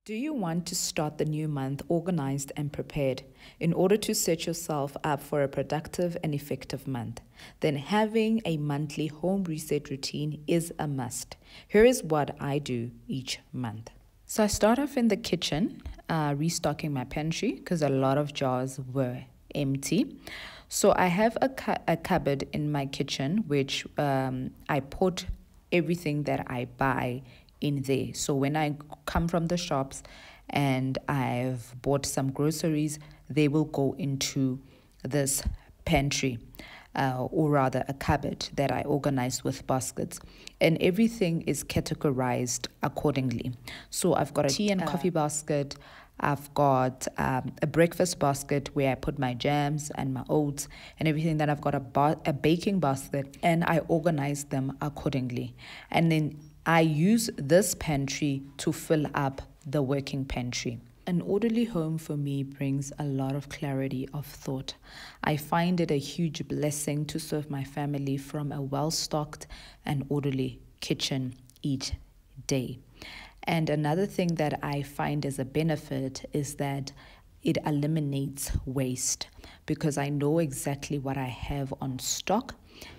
Do you want to start the new month organized and prepared in order to set yourself up for a productive and effective month? Then having a monthly home reset routine is a must. Here is what I do each month. So I start off in the kitchen, restocking my pantry because a lot of jars were empty. So I have a cupboard in my kitchen which I put everything that I buy in there. So when I come from the shops and I've bought some groceries, they will go into this pantry, or rather a cupboard that I organize with baskets, and everything is categorized accordingly. So I've got a tea and coffee basket. I've got a breakfast basket where I put my jams and my oats and everything. Then I've got a baking basket, and I organize them accordingly. And then I use this pantry to fill up the working pantry. An orderly home for me brings a lot of clarity of thought. I find it a huge blessing to serve my family from a well-stocked and orderly kitchen each day. And another thing that I find as a benefit is that it eliminates waste because I know exactly what I have on stock.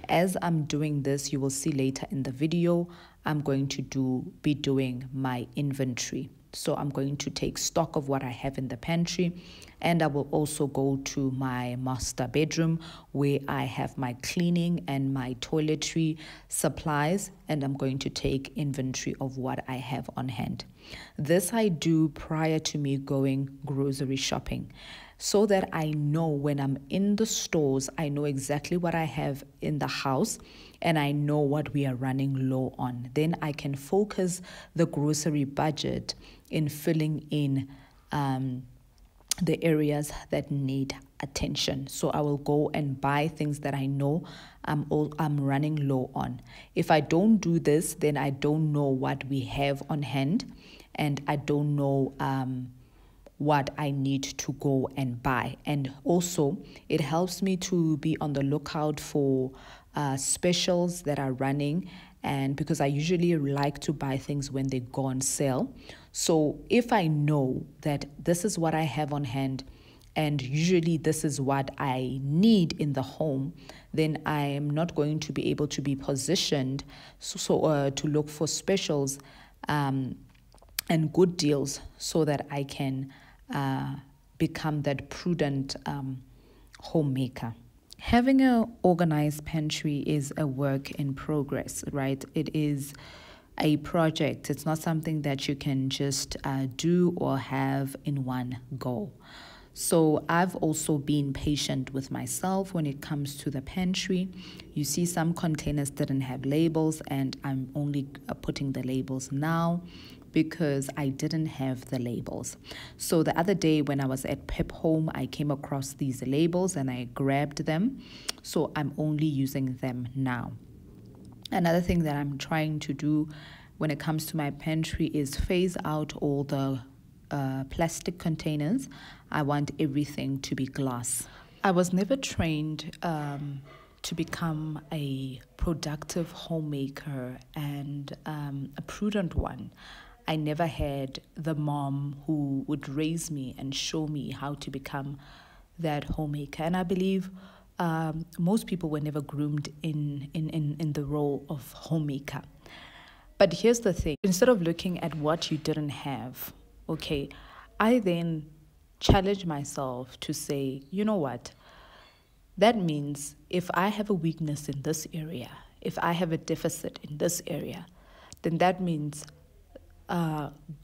As I'm doing this, you will see later in the video, I'm going to be doing my inventory. So I'm going to take stock of what I have in the pantry, and I will also go to my master bedroom where I have my cleaning and my toiletry supplies, and I'm going to take inventory of what I have on hand. This I do prior to me going grocery shopping, so that I know when I'm in the stores, I know exactly what I have in the house and I know what we are running low on. Then I can focus the grocery budget in filling in the areas that need attention. So I will go and buy things that I know I'm running low on. If I don't do this, then I don't know what we have on hand, and I don't know what I need to go and buy. And also, it helps me to be on the lookout for specials that are running, and because I usually like to buy things when they go on sale. So if I know that this is what I have on hand, and usually this is what I need in the home, then I am not going to be able to be positioned to look for specials and good deals so that I can become that prudent homemaker. Having an organized pantry is a work in progress, right? It is a project. It's not something that you can just do or have in one go. So I've also been patient with myself when it comes to the pantry. You see some containers didn't have labels, and I'm only putting the labels now because I didn't have the labels. So the other day when I was at Pep Home, I came across these labels and I grabbed them. So I'm only using them now. Another thing that I'm trying to do when it comes to my pantry is phase out all the plastic containers. I want everything to be glass. I was never trained to become a productive homemaker and a prudent one. I never had the mom who would raise me and show me how to become that homemaker. And I believe most people were never groomed in the role of homemaker. But here's the thing. Instead of looking at what you didn't have, okay, I then challenge myself to say, you know what? That means if I have a weakness in this area, if I have a deficit in this area, then that means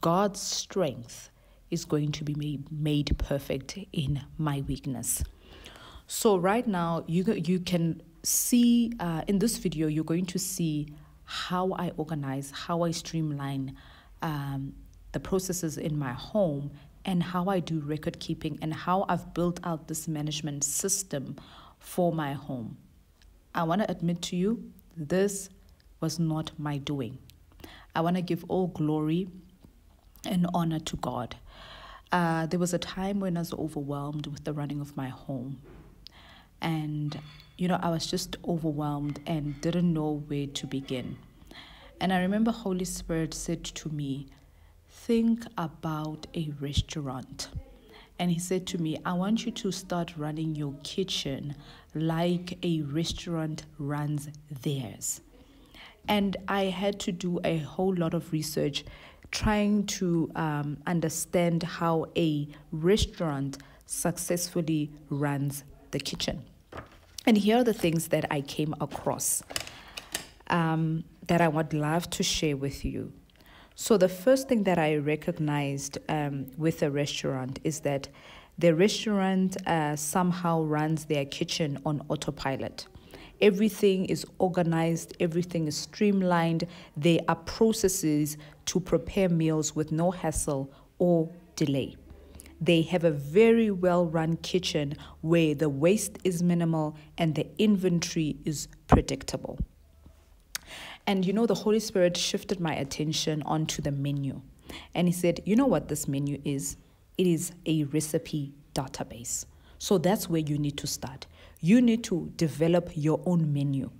God's strength is going to be made perfect in my weakness. So right now, you can see in this video, you're going to see how I organize, how I streamline the processes in my home, and how I do record keeping, and how I've built out this management system for my home. I want to admit to you, this was not my doing. I want to give all glory and honor to God. There was a time when I was overwhelmed with the running of my home. And, I was just overwhelmed and didn't know where to begin. And I remember Holy Spirit said to me, think about a restaurant. And he said to me, I want you to start running your kitchen like a restaurant runs theirs. And I had to do a whole lot of research trying to understand how a restaurant successfully runs the kitchen. And here are the things that I came across that I would love to share with you. So the first thing that I recognized with a restaurant is that the restaurant somehow runs their kitchen on autopilot. Everything is organized, everything is streamlined. There are processes to prepare meals with no hassle or delay. They have a very well-run kitchen where the waste is minimal and the inventory is predictable. And the Holy Spirit shifted my attention onto the menu. And he said, you know what this menu is? It is a recipe database. So that's where you need to start. You need to develop your own menu,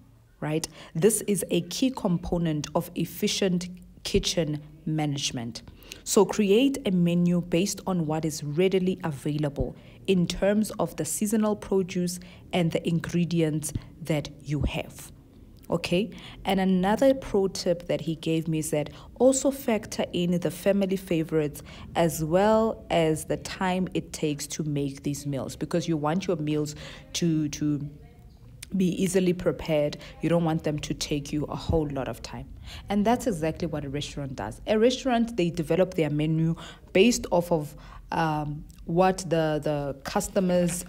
right? This is a key component of efficient kitchen management. So create a menu based on what is readily available in terms of the seasonal produce and the ingredients that you have. Okay, and another pro tip that he gave me is that also factor in the family favorites as well as the time it takes to make these meals, because you want your meals to be easily prepared. You don't want them to take you a whole lot of time. And that's exactly what a restaurant does. A restaurant, they develop their menu based off of what the customers'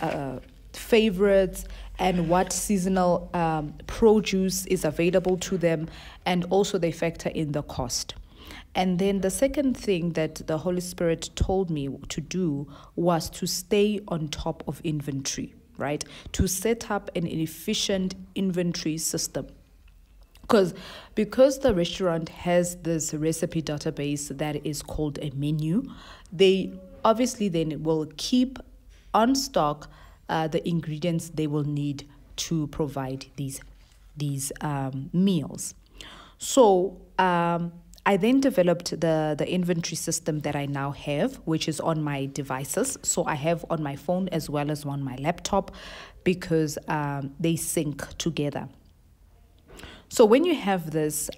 favorites and what seasonal produce is available to them, and also they factor in the cost. And then the second thing that the Holy Spirit told me to do was to stay on top of inventory, right? To set up an efficient inventory system. Because the restaurant has this recipe database that is called a menu, they obviously then will keep on stock the ingredients they will need to provide these meals. So I then developed the inventory system that I now have, which is on my devices. So I have on my phone as well as on my laptop, because they sync together. So when you have this,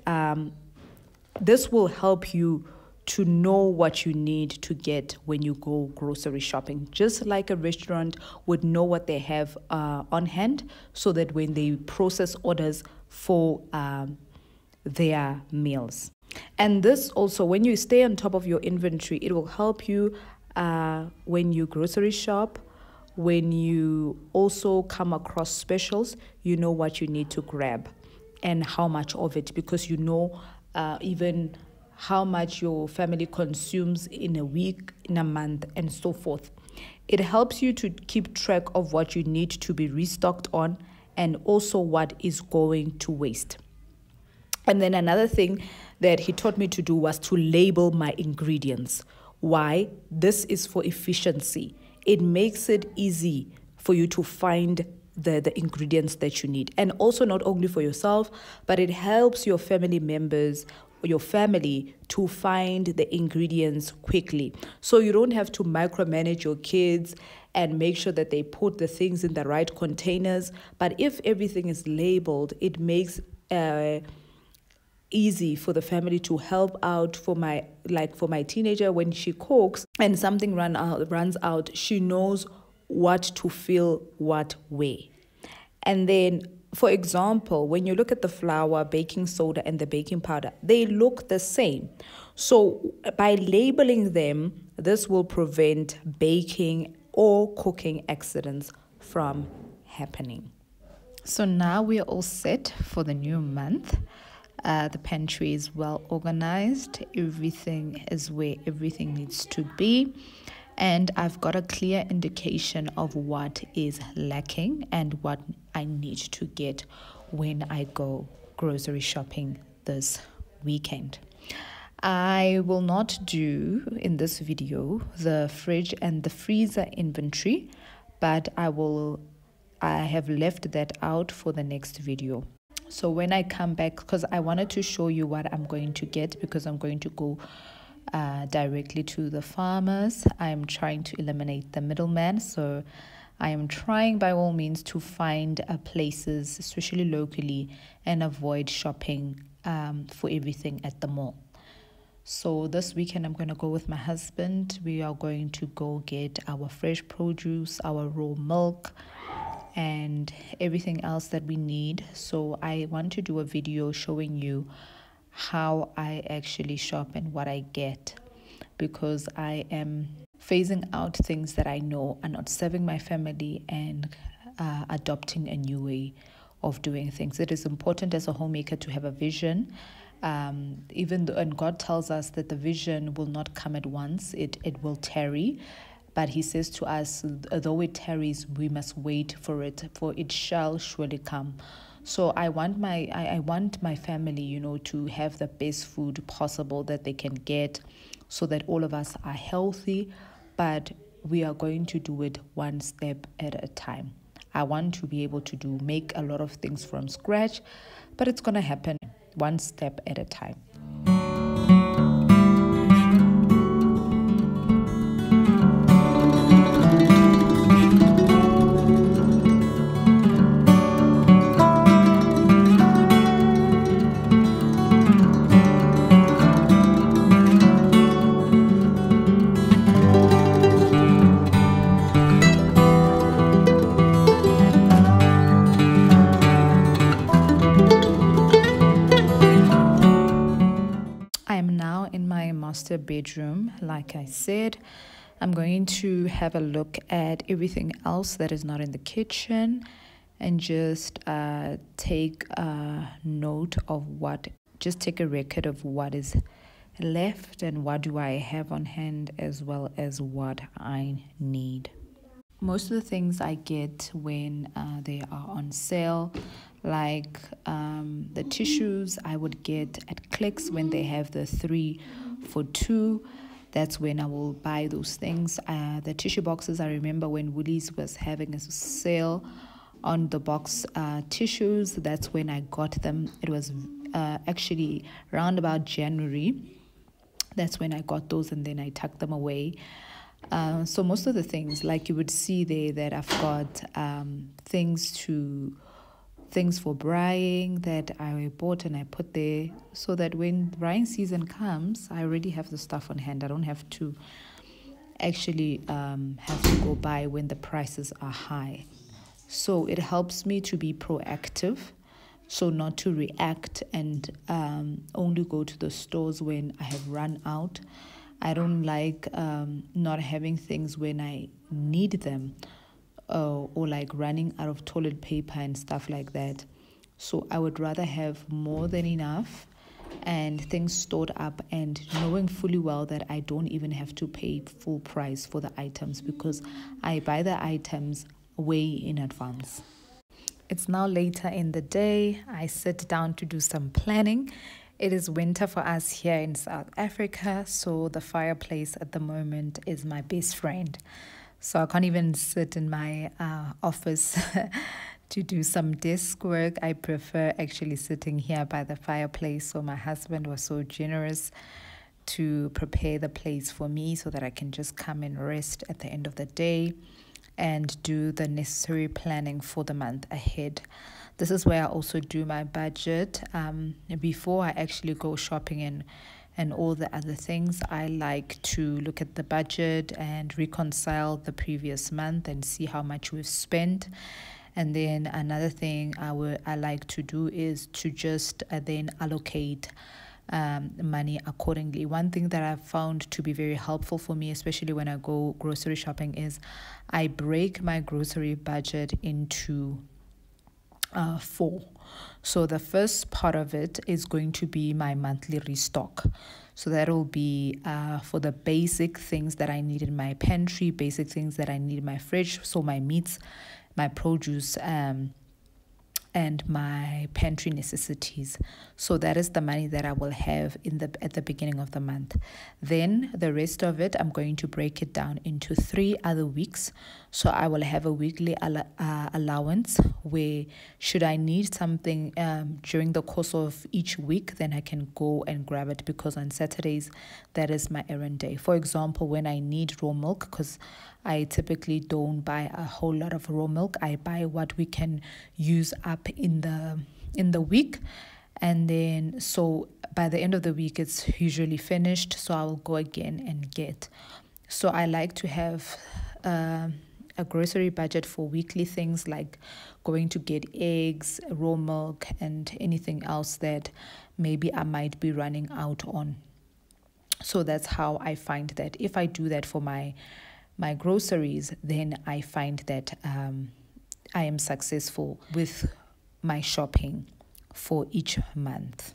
this will help you to know what you need to get when you go grocery shopping, just like a restaurant would know what they have on hand, so that when they process orders for their meals. And this also, when you stay on top of your inventory, it will help you when you grocery shop, when you also come across specials, you know what you need to grab and how much of it, because you know even how much your family consumes in a week, in a month, and so forth. It helps you to keep track of what you need to be restocked on and also what is going to waste. And then another thing that he taught me to do was to label my ingredients. Why? This is for efficiency. It makes it easy for you to find the ingredients that you need. And also not only for yourself, but it helps your family members, your family, to find the ingredients quickly. So you don't have to micromanage your kids and make sure that they put the things in the right containers. But if everything is labeled, it makes easy for the family to help out. For my teenager, when she cooks and something runs out, she knows what to fill what way. And then, for example, when you look at the flour, baking soda, and the baking powder, they look the same. So by labeling them, this will prevent baking or cooking accidents from happening. So now we are all set for the new month. The pantry is well organized. Everything is where everything needs to be. And I've got a clear indication of what is lacking and what I need to get when I go grocery shopping this weekend. I will not do in this video the fridge and the freezer inventory, but I have left that out for the next video. So when I come back, because I wanted to show you what I'm going to get, because I'm going to go directly to the farmers. I'm trying to eliminate the middleman. So I am trying by all means to find places, especially locally, and avoid shopping for everything at the mall. So this weekend I'm going to go with my husband. We are going to go get our fresh produce, our raw milk, and everything else that we need. So I want to do a video showing you how I actually shop and what I get, because I am phasing out things that I know are not serving my family and adopting a new way of doing things. It is important as a homemaker to have a vision. Even though, and God tells us that the vision will not come at once, it will tarry. But he says to us, though it tarries, we must wait for it, for it shall surely come. So I want my family, to have the best food possible that they can get, so that all of us are healthy. But we are going to do it one step at a time. I want to be able to make a lot of things from scratch, but it's going to happen one step at a time. Master bedroom. Like I said, I'm going to have a look at everything else that is not in the kitchen and just take a record of what is left and what do I have on hand, as well as what I need. Most of the things I get when they are on sale, like the tissues, I would get at Clicks when they have the 3 for 2. That's when I will buy those things. The tissue boxes, I remember when Woolies was having a sale on the box tissues. That's when I got them. It was actually around about January. That's when I got those, and then I tucked them away. So most of the things, like you would see there, that I've got things for braaiing that I bought and I put there, so that when braaiing season comes, I already have the stuff on hand. I don't have to actually have to go buy when the prices are high. So it helps me to be proactive, so not to react and only go to the stores when I have run out. I don't like not having things when I need them, or like running out of toilet paper and stuff like that. So I would rather have more than enough and things stored up, and knowing fully well that I don't even have to pay full price for the items, because I buy the items way in advance. It's now later in the day. I sit down to do some planning. It is winter for us here in South Africa, so the fireplace at the moment is my best friend. So I can't even sit in my office to do some desk work. I prefer actually sitting here by the fireplace. So my husband was so generous to prepare the place for me so that I can just come and rest at the end of the day and do the necessary planning for the month ahead. This is where I also do my budget. Before I actually go shopping and all the other things, I like to look at the budget and reconcile the previous month and see how much we've spent. And then another thing I like to do is to just then allocate money accordingly. One thing that I've found to be very helpful for me, especially when I go grocery shopping, is I break my grocery budget into 4. So the first part of it is going to be my monthly restock. So that will be for the basic things that I need in my pantry, basic things that I need in my fridge. So my meats, my produce, and and my pantry necessities. So that is the money that I will have at the beginning of the month. Then the rest of it, I'm going to break it down into 3 other weeks. So I will have a weekly allowance where should I need something during the course of each week, then I can go and grab it, because on Saturdays, that is my errand day. For example, when I need raw milk, because I typically don't buy a whole lot of raw milk. I buy what we can use up in the week. And then, so by the end of the week, it's usually finished. So I will go again and get. So I like to have a grocery budget for weekly things like going to get eggs, raw milk, and anything else that maybe I might be running out on. So that's how I find that if I do that for my groceries, then I find that I am successful with my shopping for each month.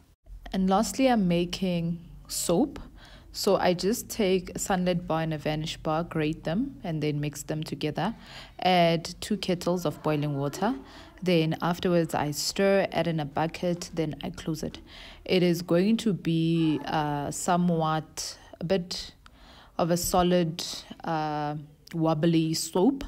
And lastly, I'm making soap. So I just take a Sunlight bar and a Vanish bar, grate them, and then mix them together. Add 2 kettles of boiling water. Then afterwards, I stir, add in a bucket, then I close it. It is going to be somewhat a bit of a solid wobbly soap.